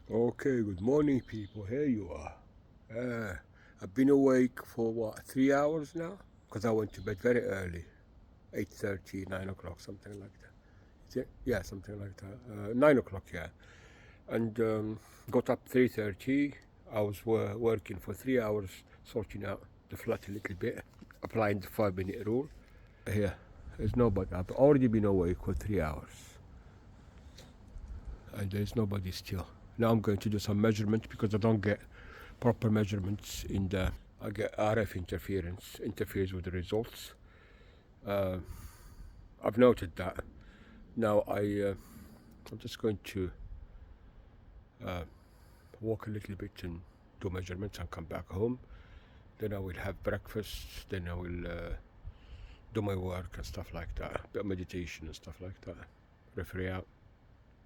Okay, good morning, people. Here you are. I've been awake for what, 3 hours now? Because I went to bed very early, 8:30, 9 o'clock, something like that. Is it? Yeah, something like that. 9 o'clock, yeah. And got up 3:30. I was working for 3 hours, sorting out the flat a little bit, applying the 5 minute rule. Here, there's nobody. I've already been awake for 3 hours, and there's nobody still. Now I'm going to do some measurements because I don't get proper measurements in the. I get RF interference, interferes with the results. Uh, I've noted that. Now I'm just going to uh, walk a little bit and do measurements and come back home. Then I will have breakfast. Then I will do my work and stuff like that. A bit of meditation and stuff like that. Referee out.